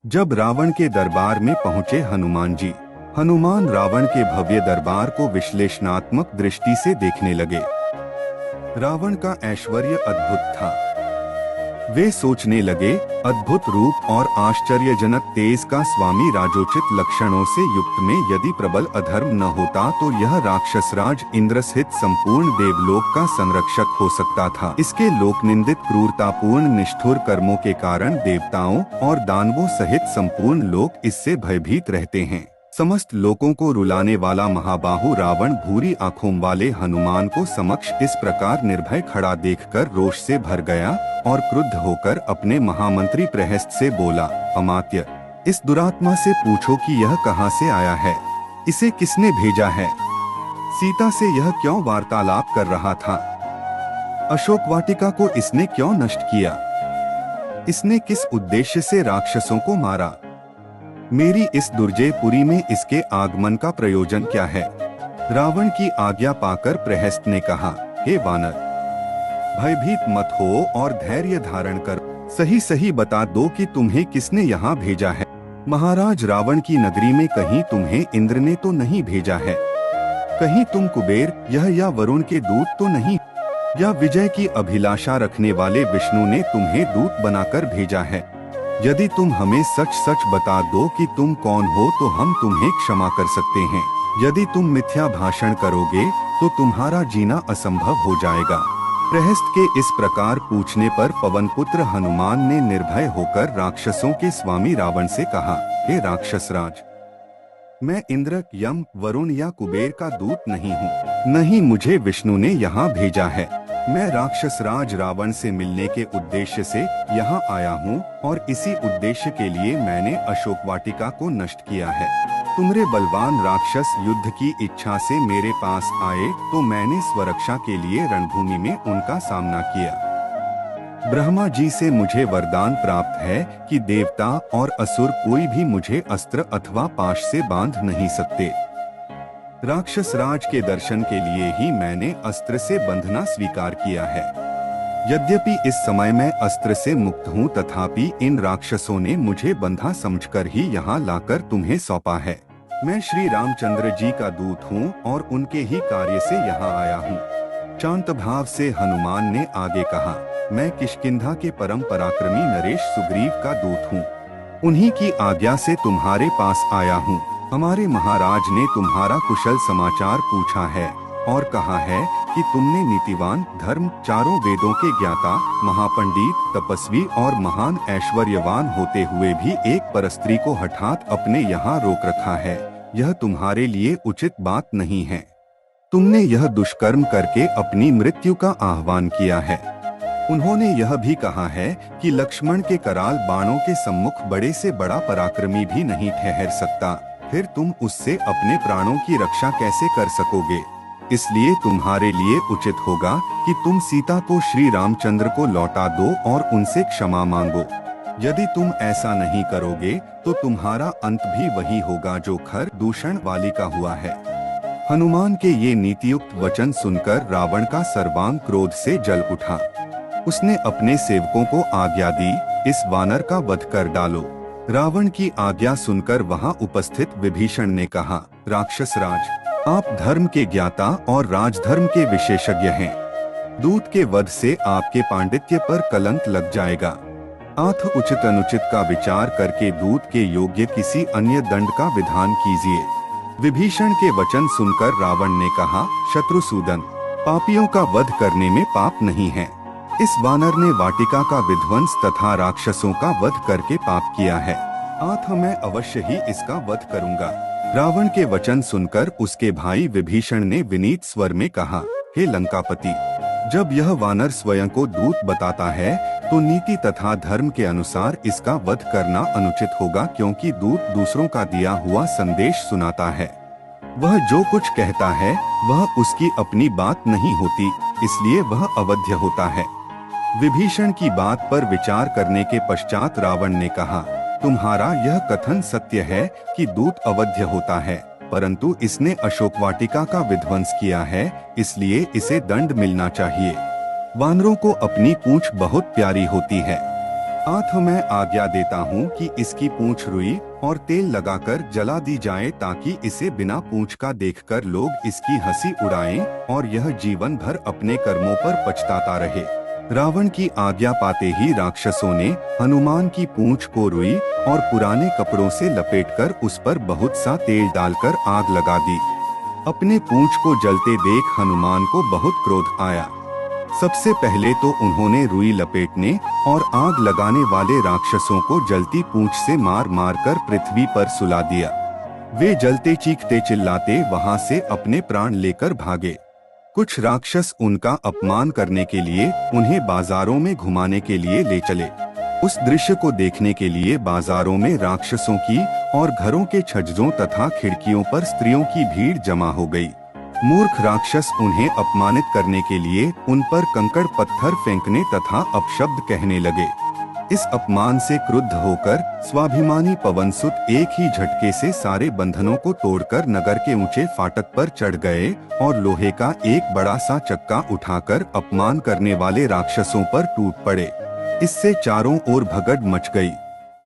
जब रावण के दरबार में पहुंचे हनुमान जी, हनुमान रावण के भव्य दरबार को विश्लेषणात्मक दृष्टि से देखने लगे। रावण का ऐश्वर्य अद्भुत था। वे सोचने लगे, अद्भुत रूप और आश्चर्यजनक तेज का स्वामी राजोचित लक्षणों से युक्त में यदि प्रबल अधर्म न होता तो यह राक्षसराज इंद्र सहित संपूर्ण देवलोक का संरक्षक हो सकता था। इसके लोकनिंदित क्रूरतापूर्ण निष्ठुर कर्मों के कारण देवताओं और दानवों सहित संपूर्ण लोक इससे भयभीत रहते हैं। समस्त लोगों को रुलाने वाला महाबाहु रावण भूरी आंखों वाले हनुमान को समक्ष इस प्रकार निर्भय खड़ा देखकर रोष से भर गया और क्रुद्ध होकर अपने महामंत्री प्रहस्त से बोला, अमात्य, इस दुरात्मा से पूछो कि यह कहां से आया है, इसे किसने भेजा है, सीता से यह क्यों वार्तालाप कर रहा था, अशोक वाटिका को इसने क्यों नष्ट किया, इसने किस उद्देश्य से राक्षसों को मारा, मेरी इस दुर्जयपुरी में इसके आगमन का प्रयोजन क्या है। रावण की आज्ञा पाकर प्रहस्त ने कहा, हे वानर, भयभीत मत हो और धैर्य धारण कर सही सही बता दो कि तुम्हें किसने यहाँ भेजा है। महाराज, रावण की नगरी में कहीं तुम्हें इंद्र ने तो नहीं भेजा है, कहीं तुम कुबेर यह या वरुण के दूत तो नहीं, या विजय की अभिलाषा रखने वाले विष्णु ने तुम्हें दूत बनाकर भेजा है। यदि तुम हमें सच सच बता दो कि तुम कौन हो तो हम तुम्हें क्षमा कर सकते हैं। यदि तुम मिथ्या भाषण करोगे तो तुम्हारा जीना असंभव हो जाएगा। प्रहस्त के इस प्रकार पूछने पर पवनपुत्र हनुमान ने निर्भय होकर राक्षसों के स्वामी रावण से कहा, हे राक्षसराज, मैं इंद्र, यम, वरुण या कुबेर का दूत नहीं हूँ, नहीं मुझे विष्णु ने यहाँ भेजा है। मैं राक्षसराज रावण से मिलने के उद्देश्य से यहाँ आया हूँ और इसी उद्देश्य के लिए मैंने अशोक वाटिका को नष्ट किया है। तुम्हारे बलवान राक्षस युद्ध की इच्छा से मेरे पास आए तो मैंने स्वरक्षा के लिए रणभूमि में उनका सामना किया। ब्रह्मा जी से मुझे वरदान प्राप्त है कि देवता और असुर कोई भी मुझे अस्त्र अथवा पाश से बांध नहीं सकते। राक्षस राज के दर्शन के लिए ही मैंने अस्त्र से बंधना स्वीकार किया है। यद्यपि इस समय मैं अस्त्र से मुक्त हूँ, तथापि इन राक्षसों ने मुझे बंधा समझकर ही यहाँ लाकर तुम्हें सौंपा है। मैं श्री रामचंद्र जी का दूत हूँ और उनके ही कार्य से यहाँ आया हूँ। शांत भाव से हनुमान ने आगे कहा, मैं किष्किंधा के परम पराक्रमी नरेश सुग्रीव का दूत हूँ, उन्हीं की आज्ञा से तुम्हारे पास आया हूँ। हमारे महाराज ने तुम्हारा कुशल समाचार पूछा है और कहा है कि तुमने नीतिवान, धर्म, चारों वेदों के ज्ञाता, महापंडित, तपस्वी और महान ऐश्वर्यवान होते हुए भी एक परस्त्री को हठात अपने यहाँ रोक रखा है। यह तुम्हारे लिए उचित बात नहीं है। तुमने यह दुष्कर्म करके अपनी मृत्यु का आह्वान किया है। उन्होंने यह भी कहा है कि लक्ष्मण के कराल बाणों के सम्मुख बड़े से बड़ा पराक्रमी भी नहीं ठहर सकता, फिर तुम उससे अपने प्राणों की रक्षा कैसे कर सकोगे। इसलिए तुम्हारे लिए उचित होगा कि तुम सीता को श्री रामचंद्र को लौटा दो और उनसे क्षमा मांगो। यदि तुम ऐसा नहीं करोगे तो तुम्हारा अंत भी वही होगा जो खर दूषण वाली का हुआ है। हनुमान के ये नीतियुक्त वचन सुनकर रावण का सर्वांग क्रोध से जल उठा। उसने अपने सेवकों को आज्ञा दी, इस वानर का वध कर डालो। रावण की आज्ञा सुनकर वहां उपस्थित विभीषण ने कहा, राक्षस राज, आप धर्म के ज्ञाता और राजधर्म के विशेषज्ञ हैं। दूत के वध से आपके पांडित्य पर कलंक लग जाएगा। अथ उचित अनुचित का विचार करके दूत के योग्य किसी अन्य दंड का विधान कीजिए। विभीषण के वचन सुनकर रावण ने कहा, शत्रुसूदन, पापियों का वध करने में पाप नहीं है। इस वानर ने वाटिका का विध्वंस तथा राक्षसों का वध करके पाप किया है, अतः मैं अवश्य ही इसका वध करूंगा। रावण के वचन सुनकर उसके भाई विभीषण ने विनीत स्वर में कहा, हे लंकापति, जब यह वानर स्वयं को दूत बताता है तो नीति तथा धर्म के अनुसार इसका वध करना अनुचित होगा, क्योंकि दूत दूसरों का दिया हुआ संदेश सुनाता है। वह जो कुछ कहता है वह उसकी अपनी बात नहीं होती, इसलिए वह अवध्य होता है। विभीषण की बात पर विचार करने के पश्चात रावण ने कहा, तुम्हारा यह कथन सत्य है कि दूत अवध्य होता है, परंतु इसने अशोक वाटिका का विध्वंस किया है, इसलिए इसे दंड मिलना चाहिए। वानरों को अपनी पूंछ बहुत प्यारी होती है। आठ मैं आज्ञा देता हूँ कि इसकी पूंछ रुई और तेल लगाकर जला दी जाए ताकि इसे बिना पूंछ का देखकर लोग इसकी हंसी उड़ाएं और यह जीवन भर अपने कर्मों पर पछताता रहे। रावण की आज्ञा पाते ही राक्षसों ने हनुमान की पूंछ को रुई और पुराने कपड़ों से लपेटकर उस पर बहुत सा तेल डालकर आग लगा दी। अपने पूंछ को जलते देख हनुमान को बहुत क्रोध आया। सबसे पहले तो उन्होंने रुई लपेटने और आग लगाने वाले राक्षसों को जलती पूंछ से मार मार कर पृथ्वी पर सुला दिया। वे जलते चीखते चिल्लाते वहां से अपने प्राण लेकर भागे। कुछ राक्षस उनका अपमान करने के लिए उन्हें बाजारों में घुमाने के लिए ले चले। उस दृश्य को देखने के लिए बाजारों में राक्षसों की और घरों के छज्जों तथा खिड़कियों पर स्त्रियों की भीड़ जमा हो गई। मूर्ख राक्षस उन्हें अपमानित करने के लिए उन पर कंकड़ पत्थर फेंकने तथा अपशब्द कहने लगे। इस अपमान से क्रुद्ध होकर स्वाभिमानी पवनसुत एक ही झटके से सारे बंधनों को तोड़कर नगर के ऊंचे फाटक पर चढ़ गए और लोहे का एक बड़ा सा चक्का उठाकर अपमान करने वाले राक्षसों पर टूट पड़े। इससे चारों ओर भगदड़ मच गई।